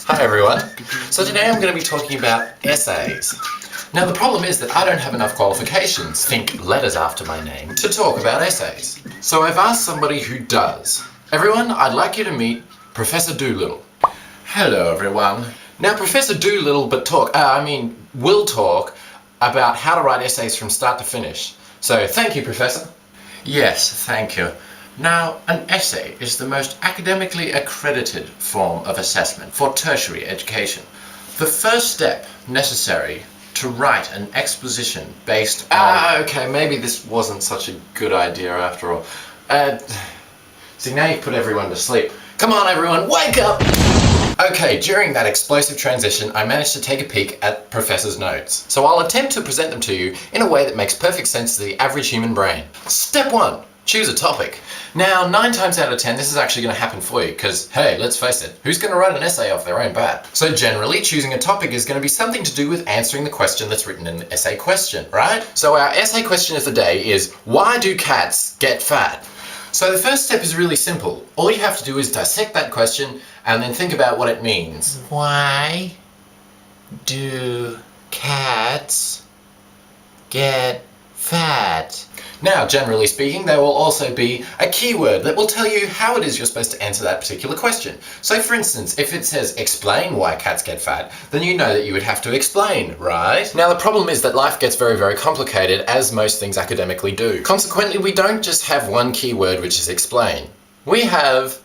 Hi everyone. So today I'm going to be talking about essays. Now the problem is that I don't have enough qualifications, think letters after my name, to talk about essays. So I've asked somebody who does. Everyone, I'd like you to meet Professor Doolittle. Hello everyone. Now Professor Doolittle will talk about how to write essays from start to finish. So thank you, Professor. Yes, thank you. Now, an essay is the most academically accredited form of assessment for tertiary education. The first step necessary to write an exposition based on... Okay, maybe this wasn't such a good idea after all. See, now you've put everyone to sleep. Come on everyone, wake up! Okay, during that explosive transition, I managed to take a peek at Professor's notes. So I'll attempt to present them to you in a way that makes perfect sense to the average human brain. Step 1. Choose a topic. Now, 9 times out of 10, this is actually going to happen for you, because, hey, let's face it, who's going to write an essay off their own bat? So generally, choosing a topic is going to be something to do with answering the question that's written in the essay question, right? So our essay question of the day is, why do cats get fat? So the first step is really simple. All you have to do is dissect that question and then think about what it means. Why do cats get fat? Now, generally speaking, there will also be a keyword that will tell you how it is you're supposed to answer that particular question. So for instance, if it says explain why cats get fat, then you know that you would have to explain, right? Now the problem is that life gets very, very complicated, as most things academically do. Consequently, we don't just have one keyword which is explain. We have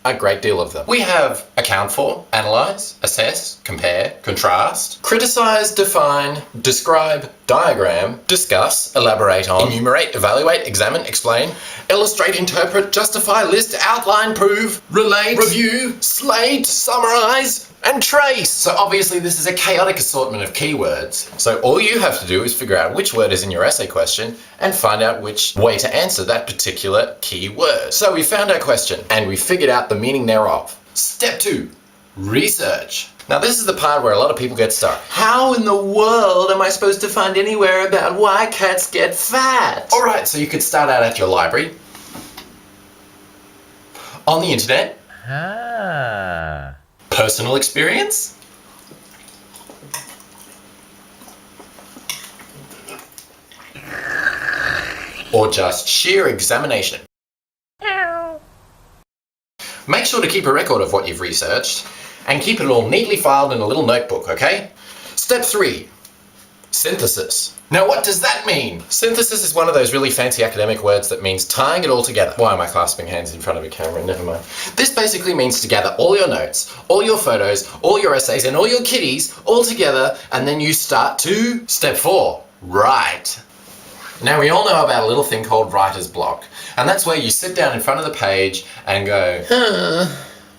a great deal of them. We have account for, analyze, assess, compare, contrast, criticize, define, describe, diagram, discuss, elaborate on, enumerate, evaluate, examine, explain, illustrate, interpret, justify, list, outline, prove, relate, review, slate, summarize, and trace. So obviously this is a chaotic assortment of keywords. So all you have to do is figure out which word is in your essay question and find out which way to answer that particular keyword. So we found our question and we figured out the meaning thereof. Step 2, research. Now this is the part where a lot of people get stuck. How in the world am I supposed to find anywhere about why cats get fat? Alright, so you could start out at your library, on the internet, personal experience, or just sheer examination. Make sure to keep a record of what you've researched and keep it all neatly filed in a little notebook, okay? Step 3, synthesis. Now what does that mean? Synthesis is one of those really fancy academic words that means tying it all together. Why am I clasping hands in front of a camera? Never mind. This basically means to gather all your notes, all your photos, all your essays, and all your kitties all together, and then you start to step 4, write. Now we all know about a little thing called writer's block, and that's where you sit down in front of the page and go,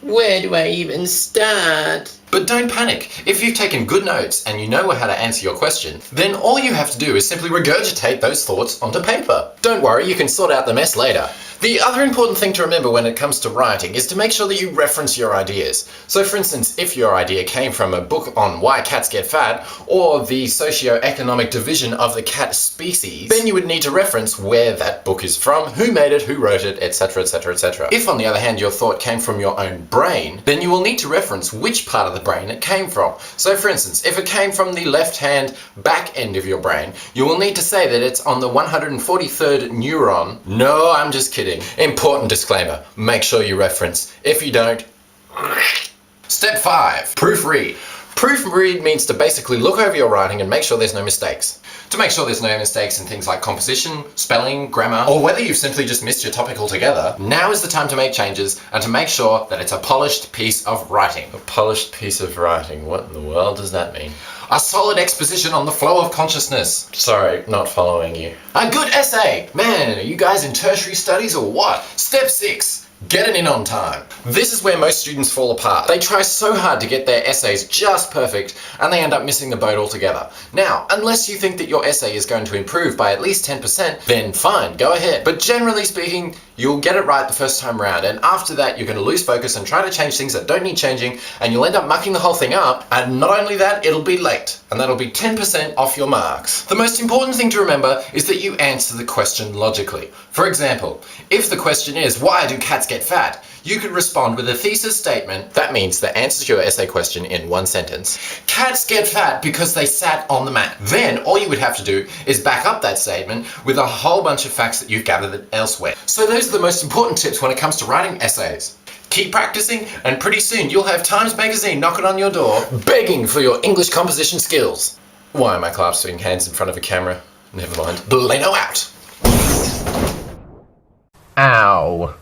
where do I even start? But don't panic. If you've taken good notes and you know how to answer your question, then all you have to do is simply regurgitate those thoughts onto paper. Don't worry, you can sort out the mess later. The other important thing to remember when it comes to writing is to make sure that you reference your ideas. So for instance, if your idea came from a book on why cats get fat, or the socio-economic division of the cat species, then you would need to reference where that book is from, who made it, who wrote it, etc, etc, etc. If on the other hand your thought came from your own brain, then you will need to reference which part of the brain it came from. So for instance, if it came from the left-hand back end of your brain, you will need to say that it's on the 143rd neuron. No, I'm just kidding. Important disclaimer, make sure you reference. If you don't... Step 5, proofread. Proofread means to basically look over your writing and make sure there's no mistakes. To make sure there's no mistakes in things like composition, spelling, grammar, or whether you've simply just missed your topic altogether, now is the time to make changes and to make sure that it's a polished piece of writing. A polished piece of writing, what in the world does that mean? A solid exposition on the flow of consciousness. Sorry, not following you. A good essay! Man, are you guys in tertiary studies or what? Step 6. Get it in on time. This is where most students fall apart. They try so hard to get their essays just perfect and they end up missing the boat altogether. Now, unless you think that your essay is going to improve by at least 10%, then fine, go ahead. But generally speaking, you'll get it right the first time round, and after that you're going to lose focus and try to change things that don't need changing, and you'll end up mucking the whole thing up, and not only that, it'll be late, and that'll be 10% off your marks. The most important thing to remember is that you answer the question logically. For example, if the question is, why do cats get fat? You could respond with a thesis statement. That means the answer to your essay question in one sentence. Cats get fat because they sat on the mat. Then all you would have to do is back up that statement with a whole bunch of facts that you've gathered elsewhere. So those are the most important tips when it comes to writing essays. Keep practicing, and pretty soon you'll have Times Magazine knocking on your door, begging for your English composition skills. Why am I clasping hands in front of a camera? Never mind. Blano out! Ow.